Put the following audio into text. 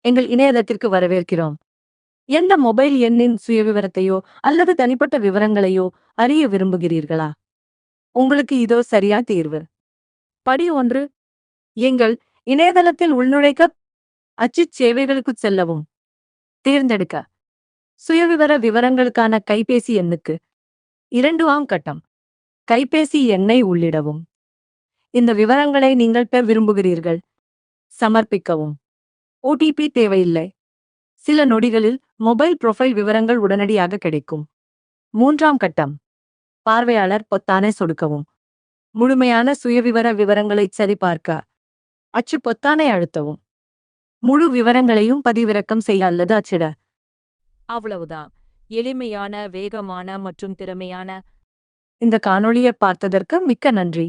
எங்கள் இணையதளத்திற்கு வரவேற்கிறோம். எந்த மொபைல் எண்ணின் சுயவிவரத்தையோ அல்லது தனிப்பட்ட விவரங்களையோ அறிய விரும்புகிறீர்களா? உங்களுக்கு இதோ சரியா தீர்வு. படி 1. எங்கள் இணையதளத்தில் உள்நுழைக்க அச்சுச் சேவைகளுக்குச் செல்லவும். தேர்ந்தெடுக்க சுயவிவர விவரங்களுக்கான கைபேசி எண்ணுக்கு 2ஆம் கட்டம். கைபேசி எண்ணை உள்ளிடவும். இந்த விவரங்களை நீங்கள் பெற விரும்புகிறீர்கள். சமர்ப்பிக்கவும். ஓடிபி தேவையில்லை. சில நொடிகளில் மொபைல் ப்ரொஃபைல் விவரங்கள் உடனடியாக கிடைக்கும். 3ஆம் கட்டம். பார்வையாளர் பொத்தானை சொடுக்கவும். முழுமையான சுயவிவர விவரங்களை சரிபார்க்க அச்சு பொத்தானை அழுத்தவும். முழு விவரங்களையும் பதிவிறக்கம் செய்ய அல்லது அச்சிட. அவ்வளவுதான். எளிமையான, வேகமான மற்றும் திறமையான இந்த காணொளியை பார்த்ததற்கு மிக்க நன்றி.